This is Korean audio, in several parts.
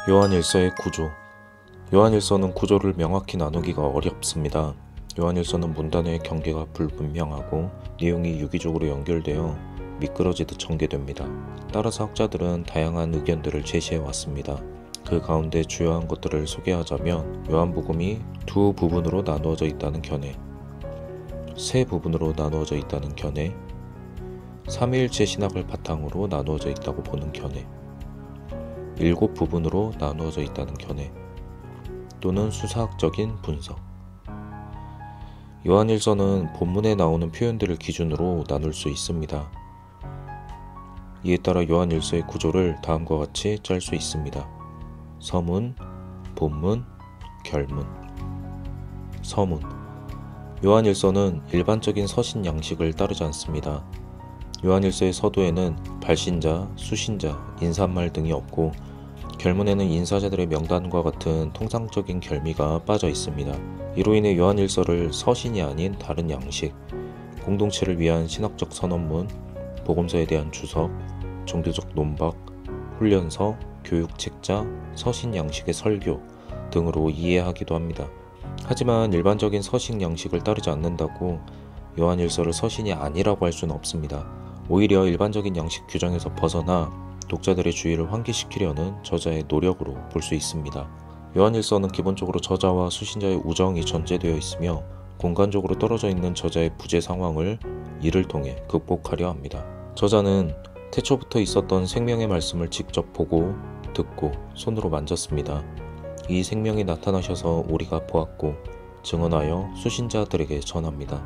요한일서의 구조. 요한일서는 구조를 명확히 나누기가 어렵습니다. 요한일서는 문단의 경계가 불분명하고 내용이 유기적으로 연결되어 미끄러지듯 전개됩니다. 따라서 학자들은 다양한 의견들을 제시해왔습니다. 그 가운데 주요한 것들을 소개하자면 요한복음이 두 부분으로 나누어져 있다는 견해, 세 부분으로 나누어져 있다는 견해, 삼위일체 신학을 바탕으로 나누어져 있다고 보는 견해, 7부분으로 나누어져 있다는 견해, 또는 수사학적인 분석. 요한일서는 본문에 나오는 표현들을 기준으로 나눌 수 있습니다. 이에 따라 요한일서의 구조를 다음과 같이 짤 수 있습니다. 서문, 본문, 결문. 서문. 요한일서는 일반적인 서신 양식을 따르지 않습니다. 요한일서의 서두에는 발신자, 수신자, 인사말 등이 없고 결문에는 인사자들의 명단과 같은 통상적인 결미가 빠져 있습니다. 이로 인해 요한일서를 서신이 아닌 다른 양식, 공동체를 위한 신학적 선언문, 복음서에 대한 주석, 종교적 논박, 훈련서, 교육책자, 서신 양식의 설교 등으로 이해하기도 합니다. 하지만 일반적인 서신 양식을 따르지 않는다고 요한일서를 서신이 아니라고 할 수는 없습니다. 오히려 일반적인 양식 규정에서 벗어나 독자들의 주의를 환기시키려는 저자의 노력으로 볼 수 있습니다. 요한일서는 기본적으로 저자와 수신자의 우정이 전제되어 있으며 공간적으로 떨어져 있는 저자의 부재 상황을 이를 통해 극복하려 합니다. 저자는 태초부터 있었던 생명의 말씀을 직접 보고 듣고 손으로 만졌습니다. 이 생명이 나타나셔서 우리가 보았고 증언하여 수신자들에게 전합니다.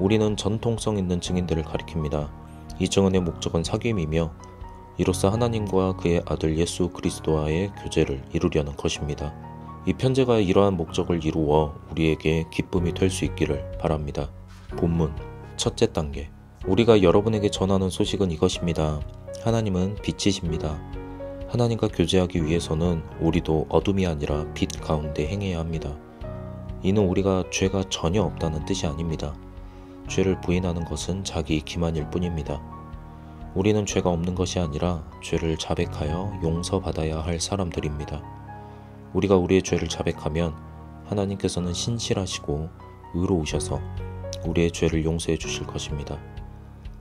우리는 전통성 있는 증인들을 가리킵니다. 이 증언의 목적은 사귐이며 이로써 하나님과 그의 아들 예수 그리스도와의 교제를 이루려는 것입니다. 이 편지가 이러한 목적을 이루어 우리에게 기쁨이 될 수 있기를 바랍니다. 본문 첫째 단계. 우리가 여러분에게 전하는 소식은 이것입니다. 하나님은 빛이십니다. 하나님과 교제하기 위해서는 우리도 어둠이 아니라 빛 가운데 행해야 합니다. 이는 우리가 죄가 전혀 없다는 뜻이 아닙니다. 죄를 부인하는 것은 자기 기만일 뿐입니다. 우리는 죄가 없는 것이 아니라 죄를 자백하여 용서받아야 할 사람들입니다. 우리가 우리의 죄를 자백하면 하나님께서는 신실하시고 의로우셔서 우리의 죄를 용서해 주실 것입니다.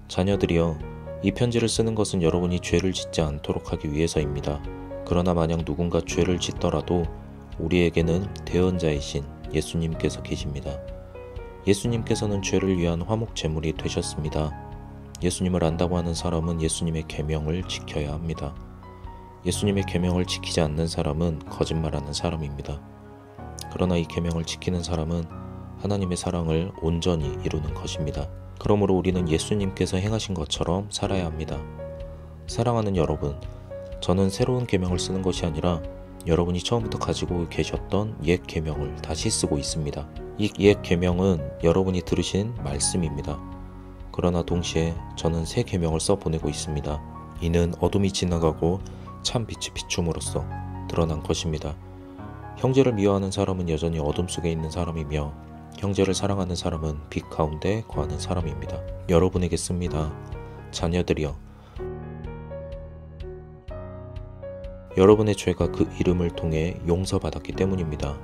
자녀들이여, 이 편지를 쓰는 것은 여러분이 죄를 짓지 않도록 하기 위해서입니다. 그러나 만약 누군가 죄를 짓더라도 우리에게는 대언자이신 예수님께서 계십니다. 예수님께서는 죄를 위한 화목 제물이 되셨습니다. 예수님을 안다고 하는 사람은 예수님의 계명을 지켜야 합니다. 예수님의 계명을 지키지 않는 사람은 거짓말하는 사람입니다. 그러나 이 계명을 지키는 사람은 하나님의 사랑을 온전히 이루는 것입니다. 그러므로 우리는 예수님께서 행하신 것처럼 살아야 합니다. 사랑하는 여러분, 저는 새로운 계명을 쓰는 것이 아니라 여러분이 처음부터 가지고 계셨던 옛 계명을 다시 쓰고 있습니다. 이 옛 계명은 여러분이 들으신 말씀입니다. 그러나 동시에 저는 새 계명을 써보내고 있습니다. 이는 어둠이 지나가고 참 빛이 비춤으로써 드러난 것입니다. 형제를 미워하는 사람은 여전히 어둠 속에 있는 사람이며 형제를 사랑하는 사람은 빛 가운데 거하는 사람입니다. 여러분에게 씁니다. 자녀들이여, 여러분의 죄가 그 이름을 통해 용서받았기 때문입니다.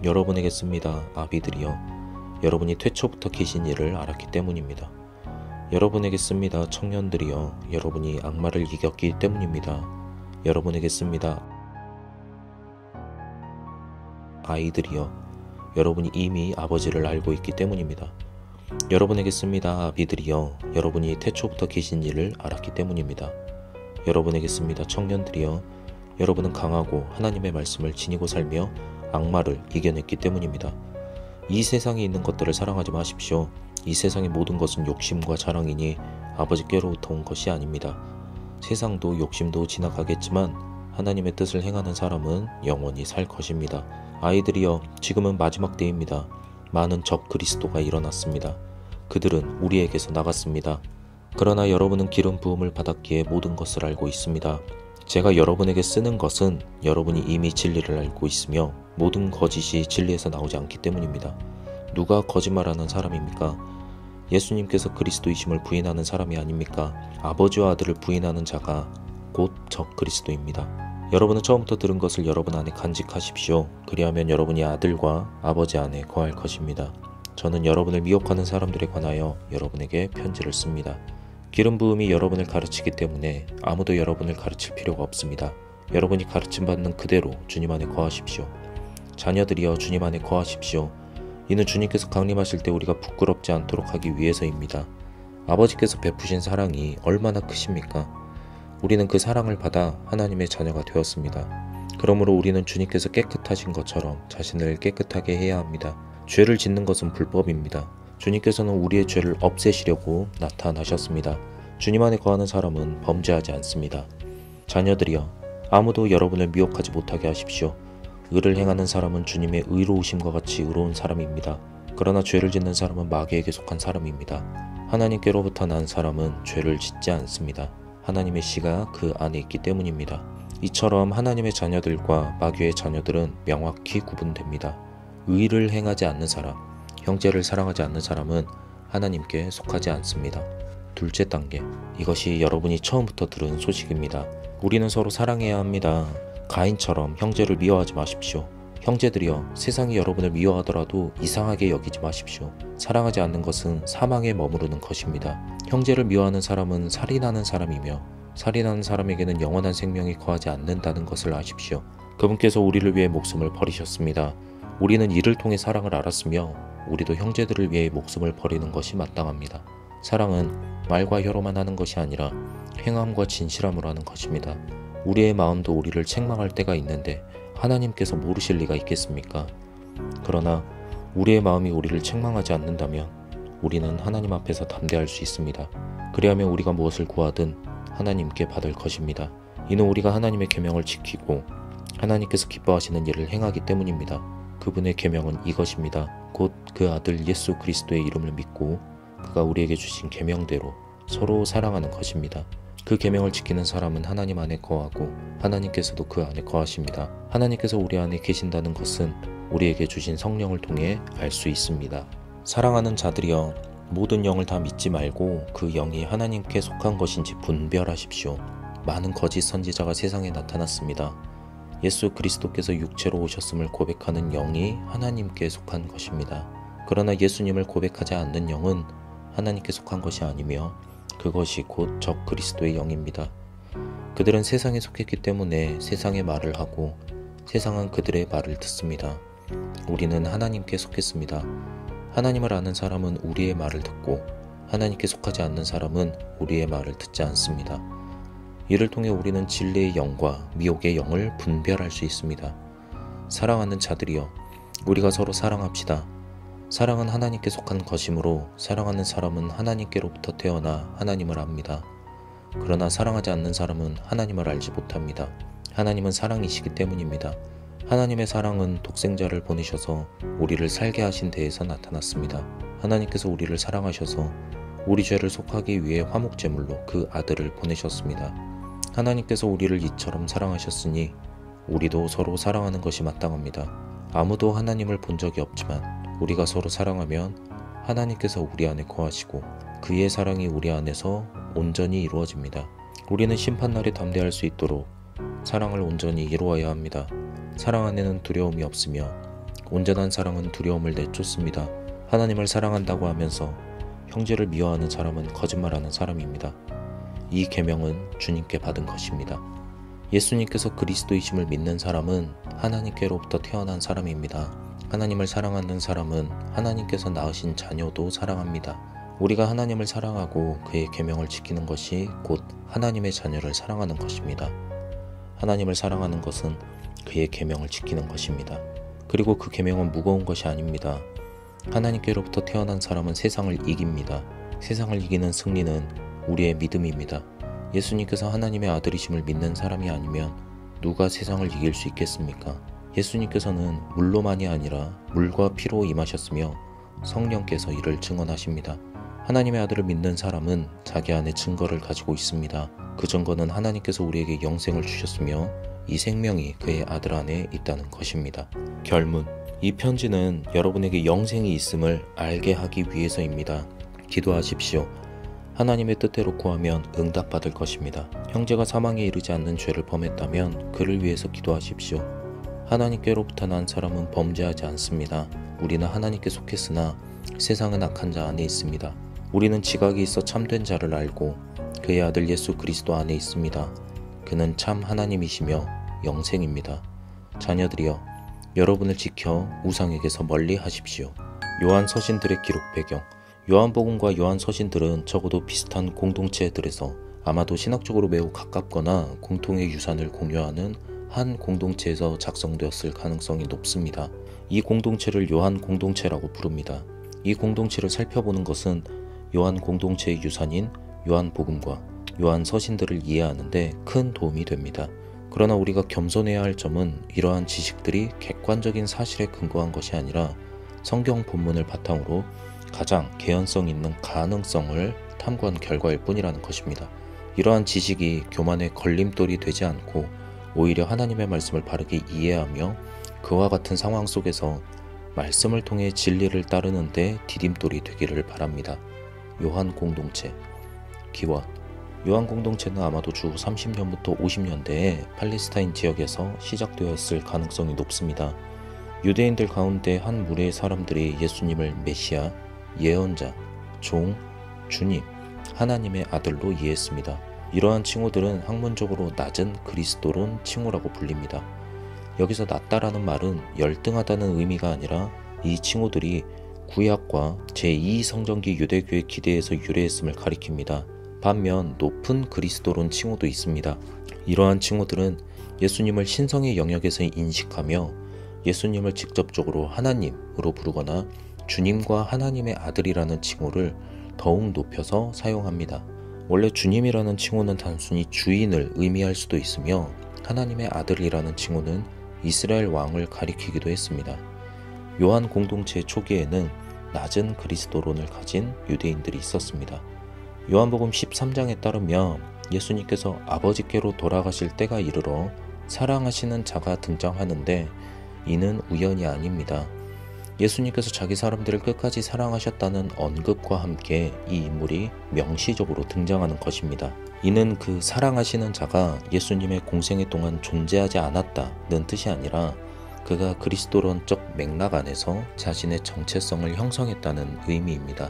여러분에게 씁니다. 아비들이여, 여러분이 태초부터 계신 일을 알았기 때문입니다. 여러분에게 씁니다. 청년들이여, 여러분이 악마를 이겼기 때문입니다. 여러분에게 씁니다. 아이들이여, 여러분이 이미 아버지를 알고 있기 때문입니다. 여러분에게 씁니다. 아비들이여, 여러분이 태초부터 계신 일을 알았기 때문입니다. 여러분에게 씁니다. 청년들이여, 여러분은 강하고 하나님의 말씀을 지니고 살며 악마를 이겨냈기 때문입니다. 이 세상에 있는 것들을 사랑하지 마십시오. 이 세상의 모든 것은 욕심과 자랑이니 아버지께로부터 온 것이 아닙니다. 세상도 욕심도 지나가겠지만 하나님의 뜻을 행하는 사람은 영원히 살 것입니다. 아이들이여, 지금은 마지막 때입니다. 많은 적 그리스도가 일어났습니다. 그들은 우리에게서 나갔습니다. 그러나 여러분은 기름 부음을 받았기에 모든 것을 알고 있습니다. 제가 여러분에게 쓰는 것은 여러분이 이미 진리를 알고 있으며 모든 거짓이 진리에서 나오지 않기 때문입니다. 누가 거짓말하는 사람입니까? 예수님께서 그리스도이심을 부인하는 사람이 아닙니까? 아버지와 아들을 부인하는 자가 곧 적그리스도입니다. 여러분은 처음부터 들은 것을 여러분 안에 간직하십시오. 그리하면 여러분이 아들과 아버지 안에 거할 것입니다. 저는 여러분을 미혹하는 사람들에 관하여 여러분에게 편지를 씁니다. 기름 부음이 여러분을 가르치기 때문에 아무도 여러분을 가르칠 필요가 없습니다. 여러분이 가르침받는 그대로 주님 안에 거하십시오. 자녀들이여 주님 안에 거하십시오. 이는 주님께서 강림하실 때 우리가 부끄럽지 않도록 하기 위해서입니다. 아버지께서 베푸신 사랑이 얼마나 크십니까? 우리는 그 사랑을 받아 하나님의 자녀가 되었습니다. 그러므로 우리는 주님께서 깨끗하신 것처럼 자신을 깨끗하게 해야 합니다. 죄를 짓는 것은 불법입니다. 주님께서는 우리의 죄를 없애시려고 나타나셨습니다. 주님 안에 거하는 사람은 범죄하지 않습니다. 자녀들이여 아무도 여러분을 미혹하지 못하게 하십시오. 의를 행하는 사람은 주님의 의로우심과 같이 의로운 사람입니다. 그러나 죄를 짓는 사람은 마귀에게 속한 사람입니다. 하나님께로부터 난 사람은 죄를 짓지 않습니다. 하나님의 씨가 그 안에 있기 때문입니다. 이처럼 하나님의 자녀들과 마귀의 자녀들은 명확히 구분됩니다. 의를 행하지 않는 사람, 형제를 사랑하지 않는 사람은 하나님께 속하지 않습니다. 둘째 단계, 이것이 여러분이 처음부터 들은 소식입니다. 우리는 서로 사랑해야 합니다. 가인처럼 형제를 미워하지 마십시오. 형제들이여 세상이 여러분을 미워하더라도 이상하게 여기지 마십시오. 사랑하지 않는 것은 사망에 머무르는 것입니다. 형제를 미워하는 사람은 살인하는 사람이며 살인하는 사람에게는 영원한 생명이 거하지 않는다는 것을 아십시오. 그분께서 우리를 위해 목숨을 버리셨습니다. 우리는 이를 통해 사랑을 알았으며 우리도 형제들을 위해 목숨을 버리는 것이 마땅합니다. 사랑은 말과 혀로만 하는 것이 아니라 행함과 진실함으로 하는 것입니다. 우리의 마음도 우리를 책망할 때가 있는데 하나님께서 모르실 리가 있겠습니까? 그러나 우리의 마음이 우리를 책망하지 않는다면 우리는 하나님 앞에서 담대할 수 있습니다. 그리하면 우리가 무엇을 구하든 하나님께 받을 것입니다. 이는 우리가 하나님의 계명을 지키고 하나님께서 기뻐하시는 일을 행하기 때문입니다. 그분의 계명은 이것입니다. 곧 그 아들 예수 그리스도의 이름을 믿고 그가 우리에게 주신 계명대로 서로 사랑하는 것입니다. 그 계명을 지키는 사람은 하나님 안에 거하고 하나님께서도 그 안에 거하십니다. 하나님께서 우리 안에 계신다는 것은 우리에게 주신 성령을 통해 알 수 있습니다. 사랑하는 자들이여 모든 영을 다 믿지 말고 그 영이 하나님께 속한 것인지 분별하십시오. 많은 거짓 선지자가 세상에 나타났습니다. 예수 그리스도께서 육체로 오셨음을 고백하는 영이 하나님께 속한 것입니다. 그러나 예수님을 고백하지 않는 영은 하나님께 속한 것이 아니며 그것이 곧 적그리스도의 영입니다. 그들은 세상에 속했기 때문에 세상의 말을 하고 세상은 그들의 말을 듣습니다. 우리는 하나님께 속했습니다. 하나님을 아는 사람은 우리의 말을 듣고 하나님께 속하지 않는 사람은 우리의 말을 듣지 않습니다. 이를 통해 우리는 진리의 영과 미혹의 영을 분별할 수 있습니다. 사랑하는 자들이여 우리가 서로 사랑합시다. 사랑은 하나님께 속한 것이므로 사랑하는 사람은 하나님께로부터 태어나 하나님을 압니다. 그러나 사랑하지 않는 사람은 하나님을 알지 못합니다. 하나님은 사랑이시기 때문입니다. 하나님의 사랑은 독생자를 보내셔서 우리를 살게 하신 데에서 나타났습니다. 하나님께서 우리를 사랑하셔서 우리 죄를 속하기 위해 화목제물로 그 아들을 보내셨습니다. 하나님께서 우리를 이처럼 사랑하셨으니 우리도 서로 사랑하는 것이 마땅합니다. 아무도 하나님을 본 적이 없지만 우리가 서로 사랑하면 하나님께서 우리 안에 거하시고 그의 사랑이 우리 안에서 온전히 이루어집니다. 우리는 심판날에 담대할 수 있도록 사랑을 온전히 이루어야 합니다. 사랑 안에는 두려움이 없으며 온전한 사랑은 두려움을 내쫓습니다. 하나님을 사랑한다고 하면서 형제를 미워하는 사람은 거짓말하는 사람입니다. 이 계명은 주님께 받은 것입니다. 예수님께서 그리스도이심을 믿는 사람은 하나님께로부터 태어난 사람입니다. 하나님을 사랑하는 사람은 하나님께서 낳으신 자녀도 사랑합니다. 우리가 하나님을 사랑하고 그의 계명을 지키는 것이 곧 하나님의 자녀를 사랑하는 것입니다. 하나님을 사랑하는 것은 그의 계명을 지키는 것입니다. 그리고 그 계명은 무거운 것이 아닙니다. 하나님께로부터 태어난 사람은 세상을 이깁니다. 세상을 이기는 승리는 우리의 믿음입니다. 예수님께서 하나님의 아들이심을 믿는 사람이 아니면 누가 세상을 이길 수 있겠습니까? 예수님께서는 물로만이 아니라 물과 피로 임하셨으며 성령께서 이를 증언하십니다. 하나님의 아들을 믿는 사람은 자기 안에 증거를 가지고 있습니다. 그 증거는 하나님께서 우리에게 영생을 주셨으며 이 생명이 그의 아들 안에 있다는 것입니다. 결문, 이 편지는 여러분에게 영생이 있음을 알게 하기 위해서입니다. 기도하십시오. 하나님의 뜻대로 구하면 응답받을 것입니다. 형제가 사망에 이르지 않는 죄를 범했다면 그를 위해서 기도하십시오. 하나님께로부터 난 사람은 범죄하지 않습니다. 우리는 하나님께 속했으나 세상은 악한 자 안에 있습니다. 우리는 지각이 있어 참된 자를 알고 그의 아들 예수 그리스도 안에 있습니다. 그는 참 하나님이시며 영생입니다. 자녀들이여, 여러분을 지켜 우상에게서 멀리 하십시오. 요한 서신들의 기록 배경. 요한복음과 요한 서신들은 적어도 비슷한 공동체들에서 아마도 신학적으로 매우 가깝거나 공통의 유산을 공유하는 한 공동체에서 작성되었을 가능성이 높습니다. 이 공동체를 요한 공동체라고 부릅니다. 이 공동체를 살펴보는 것은 요한 공동체의 유산인 요한복음과 요한 서신들을 이해하는 데 큰 도움이 됩니다. 그러나 우리가 겸손해야 할 점은 이러한 지식들이 객관적인 사실에 근거한 것이 아니라 성경 본문을 바탕으로 가장 개연성 있는 가능성을 탐구한 결과일 뿐이라는 것입니다. 이러한 지식이 교만의 걸림돌이 되지 않고 오히려 하나님의 말씀을 바르게 이해하며 그와 같은 상황 속에서 말씀을 통해 진리를 따르는 데 디딤돌이 되기를 바랍니다. 요한 공동체. 기원. 요한 공동체는 아마도 주 30년부터 50년대에 팔레스타인 지역에서 시작되었을 가능성이 높습니다. 유대인들 가운데 한 무리의 사람들이 예수님을 메시아, 예언자, 종, 주님, 하나님의 아들로 이해했습니다. 이러한 칭호들은 학문적으로 낮은 그리스도론 칭호라고 불립니다. 여기서 낮다라는 말은 열등하다는 의미가 아니라 이 칭호들이 구약과 제2성전기 유대교의 기대에서 유래했음을 가리킵니다. 반면 높은 그리스도론 칭호도 있습니다. 이러한 칭호들은 예수님을 신성의 영역에서 인식하며 예수님을 직접적으로 하나님으로 부르거나 주님과 하나님의 아들이라는 칭호를 더욱 높여서 사용합니다. 원래 주님이라는 칭호는 단순히 주인을 의미할 수도 있으며 하나님의 아들이라는 칭호는 이스라엘 왕을 가리키기도 했습니다. 요한 공동체 초기에는 낮은 그리스도론을 가진 유대인들이 있었습니다. 요한복음 13장에 따르면 예수님께서 아버지께로 돌아가실 때가 이르러 사랑하시는 자가 등장하는데 이는 우연이 아닙니다. 예수님께서 자기 사람들을 끝까지 사랑하셨다는 언급과 함께 이 인물이 명시적으로 등장하는 것입니다. 이는 그 사랑하시는 자가 예수님의 공생애 동안 존재하지 않았다는 뜻이 아니라 그가 그리스도론적 맥락 안에서 자신의 정체성을 형성했다는 의미입니다.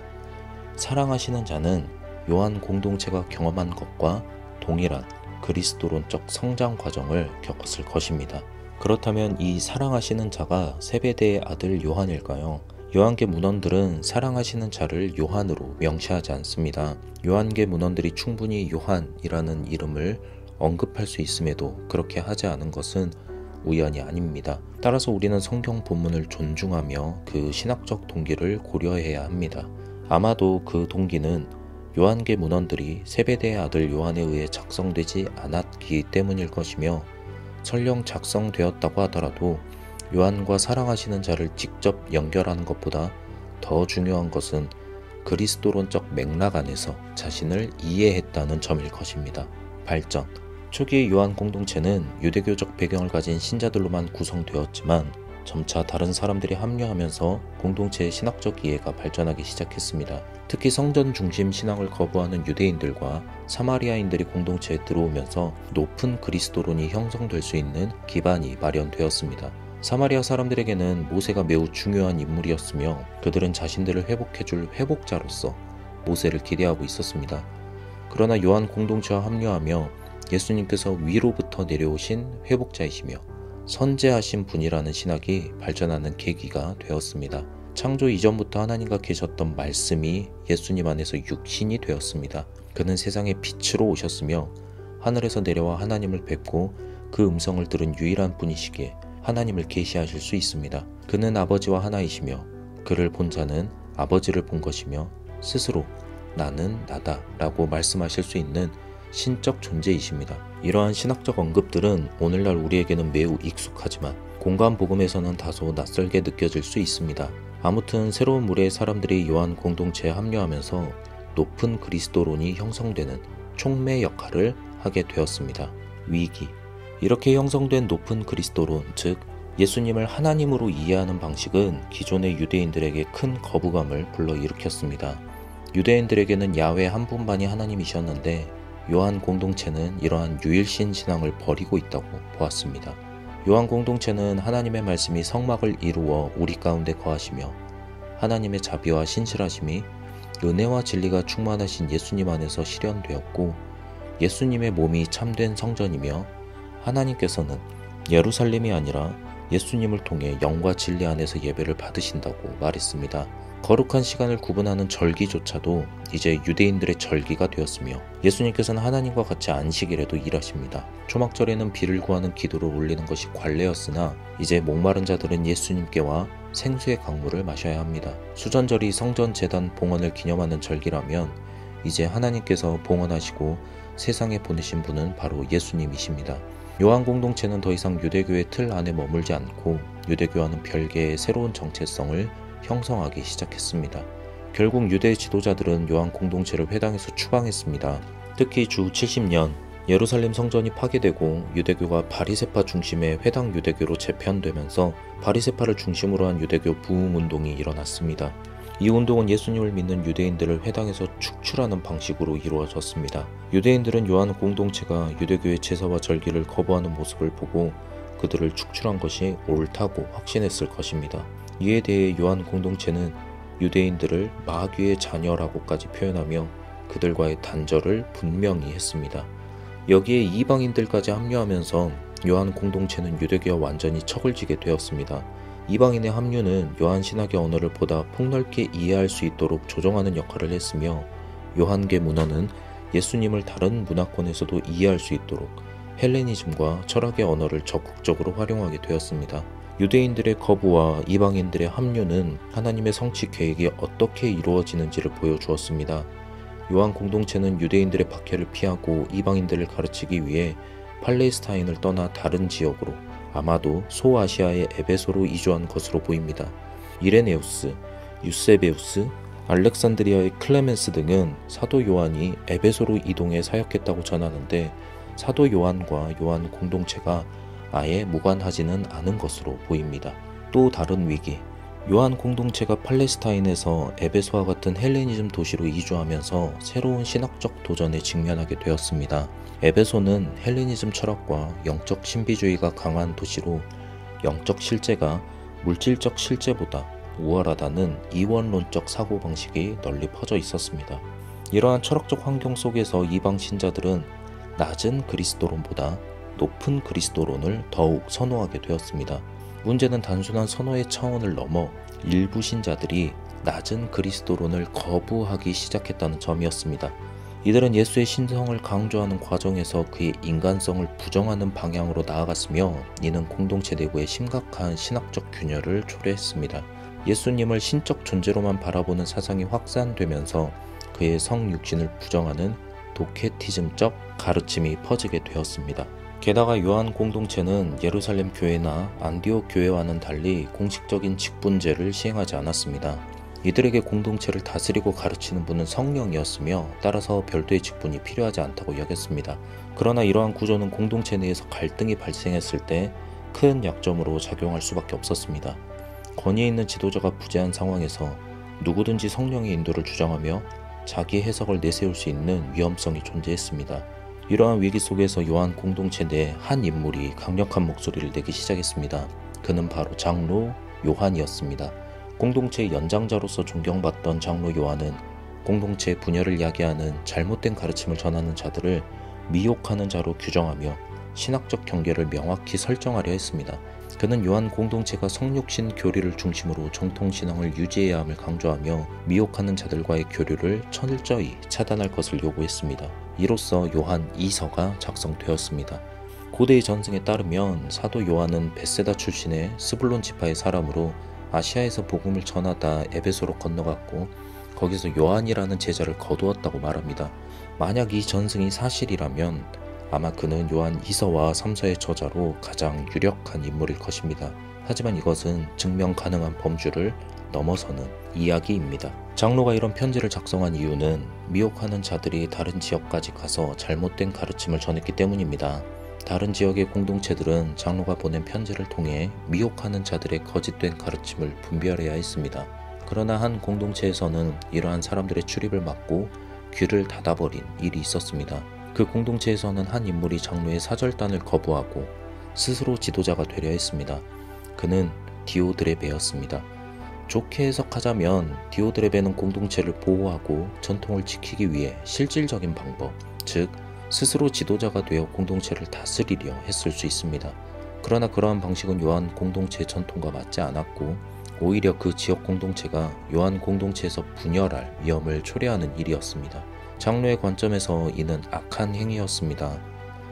사랑하시는 자는 요한 공동체가 경험한 것과 동일한 그리스도론적 성장 과정을 겪었을 것입니다. 그렇다면 이 사랑하시는 자가 세베대의 아들 요한일까요? 요한계 문헌들은 사랑하시는 자를 요한으로 명시하지 않습니다. 요한계 문헌들이 충분히 요한이라는 이름을 언급할 수 있음에도 그렇게 하지 않은 것은 우연이 아닙니다. 따라서 우리는 성경 본문을 존중하며 그 신학적 동기를 고려해야 합니다. 아마도 그 동기는 요한계 문헌들이 세베대의 아들 요한에 의해 작성되지 않았기 때문일 것이며 설령 작성되었다고 하더라도 요한과 사랑하시는 자를 직접 연결하는 것보다 더 중요한 것은 그리스도론적 맥락 안에서 자신을 이해했다는 점일 것입니다. 발전. 초기의 요한 공동체는 유대교적 배경을 가진 신자들로만 구성되었지만 점차 다른 사람들이 합류하면서 공동체의 신학적 이해가 발전하기 시작했습니다. 특히 성전 중심 신앙을 거부하는 유대인들과 사마리아인들이 공동체에 들어오면서 높은 그리스도론이 형성될 수 있는 기반이 마련되었습니다. 사마리아 사람들에게는 모세가 매우 중요한 인물이었으며 그들은 자신들을 회복해줄 회복자로서 모세를 기대하고 있었습니다. 그러나 요한 공동체와 합류하며 예수님께서 위로부터 내려오신 회복자이시며 선제하신 분이라는 신학이 발전하는 계기가 되었습니다. 창조 이전부터 하나님과 계셨던 말씀이 예수님 안에서 육신이 되었습니다. 그는 세상의 빛으로 오셨으며 하늘에서 내려와 하나님을 뵙고 그 음성을 들은 유일한 분이시기에 하나님을 계시하실 수 있습니다. 그는 아버지와 하나이시며 그를 본 자는 아버지를 본 것이며 스스로 나는 나다 라고 말씀하실 수 있는 신적 존재이십니다. 이러한 신학적 언급들은 오늘날 우리에게는 매우 익숙하지만 공간 복음에서는 다소 낯설게 느껴질 수 있습니다. 아무튼 새로운 무리의 사람들이 요한 공동체에 합류하면서 높은 그리스도론이 형성되는 촉매 역할을 하게 되었습니다. 위기. 이렇게 형성된 높은 그리스도론, 즉 예수님을 하나님으로 이해하는 방식은 기존의 유대인들에게 큰 거부감을 불러일으켰습니다. 유대인들에게는 야훼 한 분만이 하나님이셨는데 요한 공동체는 이러한 유일신 신앙을 버리고 있다고 보았습니다. 요한 공동체는 하나님의 말씀이 성막을 이루어 우리 가운데 거하시며 하나님의 자비와 신실하심이 은혜와 진리가 충만하신 예수님 안에서 실현되었고 예수님의 몸이 참된 성전이며 하나님께서는 예루살렘이 아니라 예수님을 통해 영과 진리 안에서 예배를 받으신다고 말했습니다. 거룩한 시간을 구분하는 절기조차도 이제 유대인들의 절기가 되었으며 예수님께서는 하나님과 같이 안식일에도 일하십니다. 초막절에는 비를 구하는 기도를 올리는 것이 관례였으나 이제 목마른 자들은 예수님께와 생수의 강물을 마셔야 합니다. 수전절이 성전 제단 봉헌을 기념하는 절기라면 이제 하나님께서 봉헌하시고 세상에 보내신 분은 바로 예수님이십니다. 요한 공동체는 더 이상 유대교의 틀 안에 머물지 않고 유대교와는 별개의 새로운 정체성을 형성하기 시작했습니다. 결국 유대 지도자들은 요한 공동체를 회당에서 추방했습니다. 특히 주 70년 예루살렘 성전이 파괴되고 유대교가 바리새파 중심의 회당 유대교로 재편되면서 바리새파를 중심으로 한 유대교 부흥 운동이 일어났습니다. 이 운동은 예수님을 믿는 유대인들을 회당에서 축출하는 방식으로 이루어졌습니다. 유대인들은 요한 공동체가 유대교의 제사와 절기를 거부하는 모습을 보고 그들을 축출한 것이 옳다고 확신했을 것입니다. 이에 대해 요한 공동체는 유대인들을 마귀의 자녀라고까지 표현하며 그들과의 단절을 분명히 했습니다. 여기에 이방인들까지 합류하면서 요한 공동체는 유대교와 완전히 척을 지게 되었습니다. 이방인의 합류는 요한 신학의 언어를 보다 폭넓게 이해할 수 있도록 조정하는 역할을 했으며 요한계 문헌은 예수님을 다른 문화권에서도 이해할 수 있도록 헬레니즘과 철학의 언어를 적극적으로 활용하게 되었습니다. 유대인들의 거부와 이방인들의 합류는 하나님의 성취 계획이 어떻게 이루어지는지를 보여주었습니다. 요한 공동체는 유대인들의 박해를 피하고 이방인들을 가르치기 위해 팔레스타인을 떠나 다른 지역으로 아마도 소아시아의 에베소로 이주한 것으로 보입니다. 이레네우스, 유세베우스, 알렉산드리아의 클레멘스 등은 사도 요한이 에베소로 이동해 사역했다고 전하는데 사도 요한과 요한 공동체가 아예 무관하지는 않은 것으로 보입니다. 또 다른 위기, 요한 공동체가 팔레스타인에서 에베소와 같은 헬레니즘 도시로 이주하면서 새로운 신학적 도전에 직면하게 되었습니다. 에베소는 헬레니즘 철학과 영적 신비주의가 강한 도시로 영적 실제가 물질적 실제보다 우월하다는 이원론적 사고방식이 널리 퍼져 있었습니다. 이러한 철학적 환경 속에서 이방 신자들은 낮은 그리스도론보다 높은 그리스도론을 더욱 선호하게 되었습니다. 문제는 단순한 선호의 차원을 넘어 일부 신자들이 낮은 그리스도론을 거부하기 시작했다는 점이었습니다. 이들은 예수의 신성을 강조하는 과정에서 그의 인간성을 부정하는 방향으로 나아갔으며 이는 공동체 내부에 심각한 신학적 균열을 초래했습니다. 예수님을 신적 존재로만 바라보는 사상이 확산되면서 그의 성육신을 부정하는 도케티즘적 가르침이 퍼지게 되었습니다. 게다가 요한 공동체는 예루살렘 교회나 안디옥 교회와는 달리 공식적인 직분제를 시행하지 않았습니다. 이들에게 공동체를 다스리고 가르치는 분은 성령이었으며 따라서 별도의 직분이 필요하지 않다고 여겼습니다. 그러나 이러한 구조는 공동체 내에서 갈등이 발생했을 때 큰 약점으로 작용할 수밖에 없었습니다. 권위 있는 지도자가 부재한 상황에서 누구든지 성령의 인도를 주장하며 자기 해석을 내세울 수 있는 위험성이 존재했습니다. 이러한 위기 속에서 요한 공동체 내 한 인물이 강력한 목소리를 내기 시작했습니다. 그는 바로 장로 요한이었습니다. 공동체의 연장자로서 존경받던 장로 요한은 공동체의 분열을 야기하는 잘못된 가르침을 전하는 자들을 미혹하는 자로 규정하며 신학적 경계를 명확히 설정하려 했습니다. 그는 요한 공동체가 성육신 교리를 중심으로 정통신앙을 유지해야 함을 강조하며 미혹하는 자들과의 교류를 철저히 차단할 것을 요구했습니다. 이로써 요한 2서가 작성되었습니다. 고대의 전승에 따르면 사도 요한은 베세다 출신의 스불론 지파의 사람으로 아시아에서 복음을 전하다 에베소로 건너갔고 거기서 요한이라는 제자를 거두었다고 말합니다. 만약 이 전승이 사실이라면 아마 그는 요한 2서와 3서의 저자로 가장 유력한 인물일 것입니다. 하지만 이것은 증명 가능한 범주를 넘어서는 이야기입니다. 장로가 이런 편지를 작성한 이유는 미혹하는 자들이 다른 지역까지 가서 잘못된 가르침을 전했기 때문입니다. 다른 지역의 공동체들은 장로가 보낸 편지를 통해 미혹하는 자들의 거짓된 가르침을 분별해야 했습니다. 그러나 한 공동체에서는 이러한 사람들의 출입을 막고 귀를 닫아버린 일이 있었습니다. 그 공동체에서는 한 인물이 장로의 사절단을 거부하고 스스로 지도자가 되려 했습니다. 그는 디오드레베였습니다. 좋게 해석하자면 디오드레베는 공동체를 보호하고 전통을 지키기 위해 실질적인 방법, 즉 스스로 지도자가 되어 공동체를 다스리려 했을 수 있습니다. 그러나 그러한 방식은 요한 공동체의 전통과 맞지 않았고 오히려 그 지역 공동체가 요한 공동체에서 분열할 위험을 초래하는 일이었습니다. 장로의 관점에서 이는 악한 행위였습니다.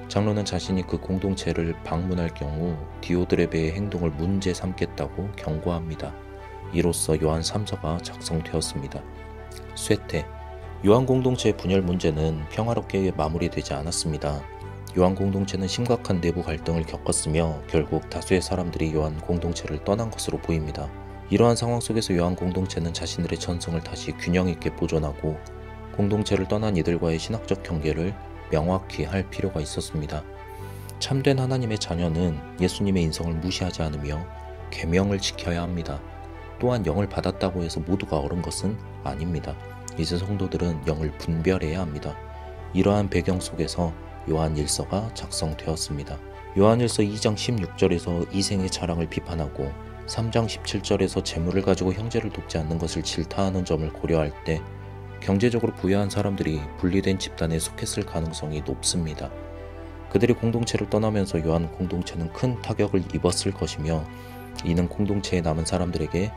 장로는 자신이 그 공동체를 방문할 경우 디오드레베의 행동을 문제 삼겠다고 경고합니다. 이로써 요한 3서가 작성되었습니다. 쇠퇴. 요한 공동체의 분열 문제는 평화롭게 마무리되지 않았습니다. 요한 공동체는 심각한 내부 갈등을 겪었으며 결국 다수의 사람들이 요한 공동체를 떠난 것으로 보입니다. 이러한 상황 속에서 요한 공동체는 자신들의 전성을 다시 균형 있게 보존하고 공동체를 떠난 이들과의 신학적 경계를 명확히 할 필요가 있었습니다. 참된 하나님의 자녀는 예수님의 인성을 무시하지 않으며 계명을 지켜야 합니다. 또한 영을 받았다고 해서 모두가 옳은 것은 아닙니다. 이제 성도들은 영을 분별해야 합니다. 이러한 배경 속에서 요한 1서가 작성되었습니다. 요한 1서 2장 16절에서 이생의 자랑을 비판하고 3장 17절에서 재물을 가지고 형제를 돕지 않는 것을 질타하는 점을 고려할 때 경제적으로 부유한 사람들이 분리된 집단에 속했을 가능성이 높습니다. 그들이 공동체를 떠나면서 요한 공동체는 큰 타격을 입었을 것이며 이는 공동체에 남은 사람들에게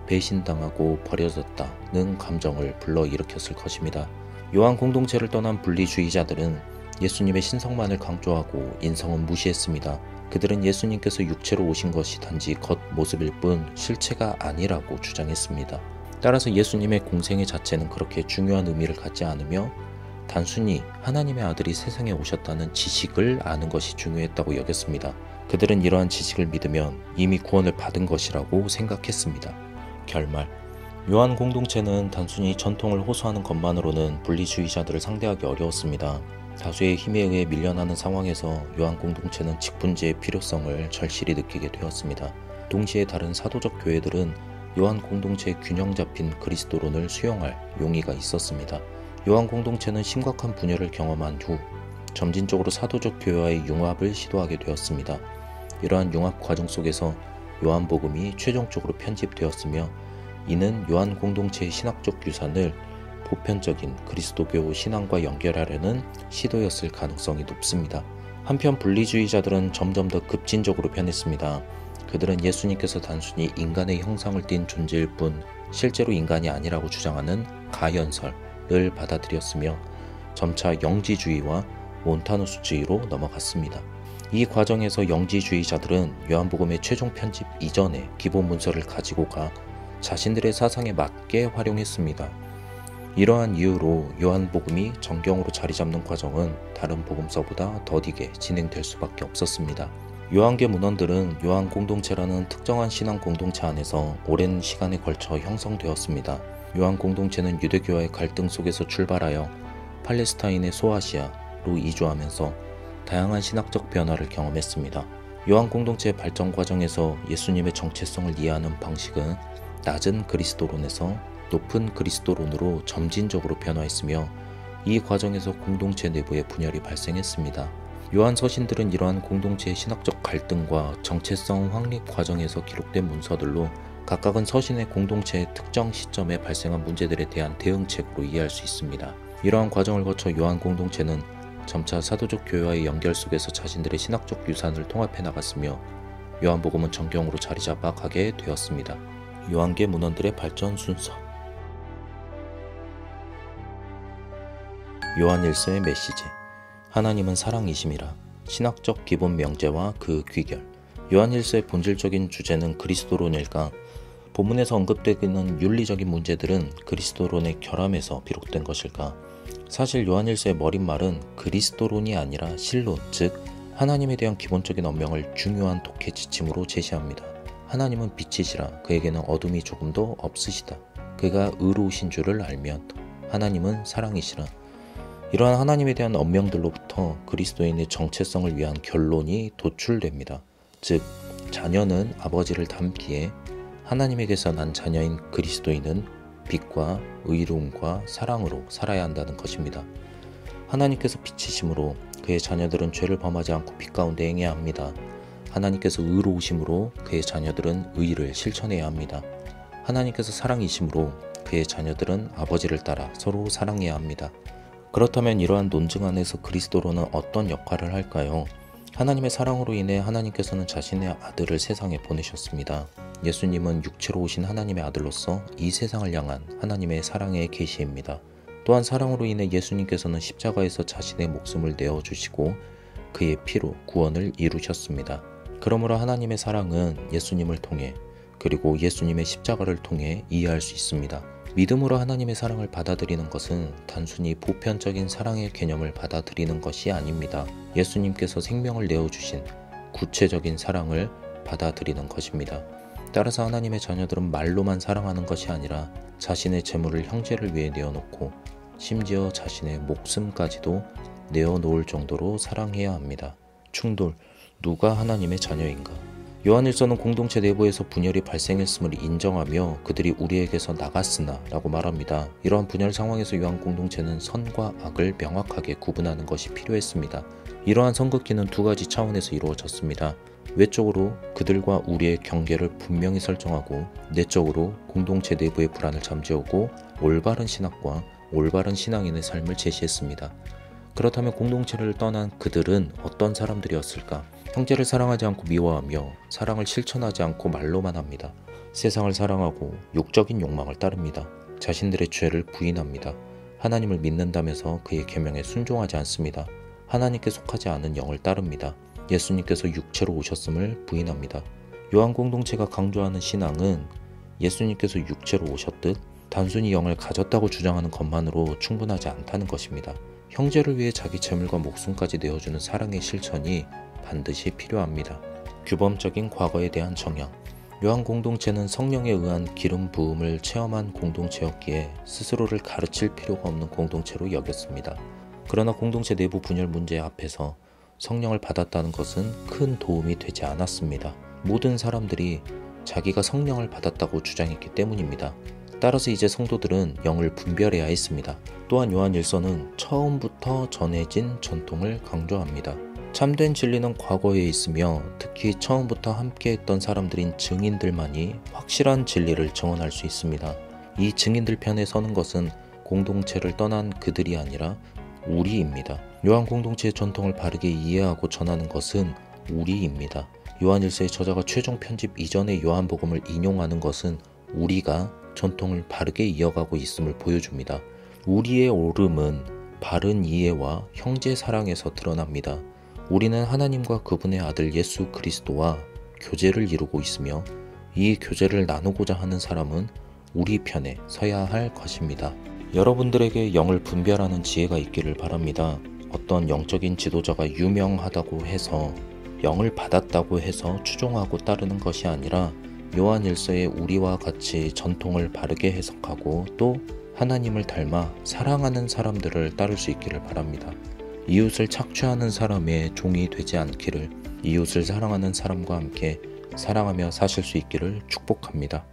배신당하고 버려졌다는 감정을 불러일으켰을 것입니다. 요한 공동체를 떠난 분리주의자들은 예수님의 신성만을 강조하고 인성은 무시했습니다. 그들은 예수님께서 육체로 오신 것이 단지 겉모습일 뿐 실체가 아니라고 주장했습니다. 따라서 예수님의 공생애 자체는 그렇게 중요한 의미를 갖지 않으며 단순히 하나님의 아들이 세상에 오셨다는 지식을 아는 것이 중요했다고 여겼습니다. 그들은 이러한 지식을 믿으면 이미 구원을 받은 것이라고 생각했습니다. 결말. 요한 공동체는 단순히 전통을 호소하는 것만으로는 분리주의자들을 상대하기 어려웠습니다. 다수의 힘에 의해 밀려나는 상황에서 요한 공동체는 직분제의 필요성을 절실히 느끼게 되었습니다. 동시에 다른 사도적 교회들은 요한 공동체의 균형 잡힌 그리스도론을 수용할 용의가 있었습니다. 요한 공동체는 심각한 분열을 경험한 후 점진적으로 사도적 교회와의 융합을 시도하게 되었습니다. 이러한 융합 과정 속에서 요한복음이 최종적으로 편집되었으며 이는 요한 공동체의 신학적 유산을 보편적인 그리스도교 신앙과 연결하려는 시도였을 가능성이 높습니다. 한편 분리주의자들은 점점 더 급진적으로 변했습니다. 그들은 예수님께서 단순히 인간의 형상을 띤 존재일 뿐 실제로 인간이 아니라고 주장하는 가연설을 받아들였으며 점차 영지주의와 몬타누스주의로 넘어갔습니다. 이 과정에서 영지주의자들은 요한복음의 최종 편집 이전에 기본 문서를 가지고 가 자신들의 사상에 맞게 활용했습니다. 이러한 이유로 요한복음이 정경으로 자리 잡는 과정은 다른 복음서보다 더디게 진행될 수밖에 없었습니다. 요한계 문헌들은 요한 공동체라는 특정한 신앙 공동체 안에서 오랜 시간에 걸쳐 형성되었습니다. 요한 공동체는 유대교와의 갈등 속에서 출발하여 팔레스타인의 소아시아로 이주하면서 다양한 신학적 변화를 경험했습니다. 요한 공동체의 발전 과정에서 예수님의 정체성을 이해하는 방식은 낮은 그리스도론에서 높은 그리스도론으로 점진적으로 변화했으며 이 과정에서 공동체 내부의 분열이 발생했습니다. 요한 서신들은 이러한 공동체의 신학적 갈등과 정체성 확립 과정에서 기록된 문서들로 각각은 서신의 공동체의 특정 시점에 발생한 문제들에 대한 대응책으로 이해할 수 있습니다. 이러한 과정을 거쳐 요한 공동체는 점차 사도적 교회와의 연결 속에서 자신들의 신학적 유산을 통합해 나갔으며 요한복음은 정경으로 자리 잡아 가게 되었습니다. 요한계 문헌들의 발전 순서. 요한 1서의 메시지. 하나님은 사랑이심이라. 신학적 기본 명제와 그 귀결. 요한 1서의 본질적인 주제는 그리스도론일까? 본문에서 언급되는 윤리적인 문제들은 그리스도론의 결함에서 비롯된 것일까? 사실 요한 1서의 머릿말은 그리스도론이 아니라 신론, 즉 하나님에 대한 기본적인 언명을 중요한 독해 지침으로 제시합니다. 하나님은 빛이시라. 그에게는 어둠이 조금도 없으시다. 그가 의로우신 줄을 알면 하나님은 사랑이시라. 이러한 하나님에 대한 언명들로부터 그리스도인의 정체성을 위한 결론이 도출됩니다. 즉 자녀는 아버지를 닮기에 하나님에게서 난 자녀인 그리스도인은 빛과 의로움과 사랑으로 살아야 한다는 것입니다. 하나님께서 빛이심으로 그의 자녀들은 죄를 범하지 않고 빛 가운데 행해야 합니다. 하나님께서 의로우심으로 그의 자녀들은 의를 실천해야 합니다. 하나님께서 사랑이심으로 그의 자녀들은 아버지를 따라 서로 사랑해야 합니다. 그렇다면 이러한 논증 안에서 그리스도로는 어떤 역할을 할까요? 하나님의 사랑으로 인해 하나님께서는 자신의 아들을 세상에 보내셨습니다. 예수님은 육체로 오신 하나님의 아들로서 이 세상을 향한 하나님의 사랑의 계시입니다. 또한 사랑으로 인해 예수님께서는 십자가에서 자신의 목숨을 내어주시고 그의 피로 구원을 이루셨습니다. 그러므로 하나님의 사랑은 예수님을 통해 그리고 예수님의 십자가를 통해 이해할 수 있습니다. 믿음으로 하나님의 사랑을 받아들이는 것은 단순히 보편적인 사랑의 개념을 받아들이는 것이 아닙니다. 예수님께서 생명을 내어주신 구체적인 사랑을 받아들이는 것입니다. 따라서 하나님의 자녀들은 말로만 사랑하는 것이 아니라 자신의 재물을 형제를 위해 내어놓고 심지어 자신의 목숨까지도 내어놓을 정도로 사랑해야 합니다. 충돌, 누가 하나님의 자녀인가? 요한일서는 공동체 내부에서 분열이 발생했음을 인정하며 그들이 우리에게서 나갔으나 라고 말합니다. 이러한 분열 상황에서 요한 공동체는 선과 악을 명확하게 구분하는 것이 필요했습니다. 이러한 선긋기는 두 가지 차원에서 이루어졌습니다. 외적으로 그들과 우리의 경계를 분명히 설정하고 내적으로 공동체 내부의 불안을 잠재우고 올바른 신학과 올바른 신앙인의 삶을 제시했습니다. 그렇다면 공동체를 떠난 그들은 어떤 사람들이었을까? 형제를 사랑하지 않고 미워하며 사랑을 실천하지 않고 말로만 합니다. 세상을 사랑하고 육적인 욕망을 따릅니다. 자신들의 죄를 부인합니다. 하나님을 믿는다면서 그의 계명에 순종하지 않습니다. 하나님께 속하지 않은 영을 따릅니다. 예수님께서 육체로 오셨음을 부인합니다. 요한 공동체가 강조하는 신앙은 예수님께서 육체로 오셨듯 단순히 영을 가졌다고 주장하는 것만으로 충분하지 않다는 것입니다. 형제를 위해 자기 재물과 목숨까지 내어주는 사랑의 실천이 반드시 필요합니다. 규범적인 과거에 대한 정향. 요한 공동체는 성령에 의한 기름 부음을 체험한 공동체였기에 스스로를 가르칠 필요가 없는 공동체로 여겼습니다. 그러나 공동체 내부 분열 문제 앞에서 성령을 받았다는 것은 큰 도움이 되지 않았습니다. 모든 사람들이 자기가 성령을 받았다고 주장했기 때문입니다. 따라서 이제 성도들은 영을 분별해야 했습니다. 또한 요한일서는 처음부터 전해진 전통을 강조합니다. 참된 진리는 과거에 있으며 특히 처음부터 함께했던 사람들인 증인들만이 확실한 진리를 증언할 수 있습니다. 이 증인들 편에 서는 것은 공동체를 떠난 그들이 아니라 우리입니다. 요한 공동체의 전통을 바르게 이해하고 전하는 것은 우리입니다. 요한일서의 저자가 최종 편집 이전의 요한복음을 인용하는 것은 우리가 전통을 바르게 이어가고 있음을 보여줍니다. 우리의 옳음은 바른 이해와 형제 사랑에서 드러납니다. 우리는 하나님과 그분의 아들 예수 그리스도와 교제를 이루고 있으며 이 교제를 나누고자 하는 사람은 우리 편에 서야 할 것입니다. 여러분들에게 영을 분별하는 지혜가 있기를 바랍니다. 어떤 영적인 지도자가 유명하다고 해서 영을 받았다고 해서 추종하고 따르는 것이 아니라 요한일서의 우리와 같이 전통을 바르게 해석하고 또 하나님을 닮아 사랑하는 사람들을 따를 수 있기를 바랍니다. 이웃을 착취하는 사람의 종이 되지 않기를, 이웃을 사랑하는 사람과 함께 사랑하며 사실 수 있기를 축복합니다.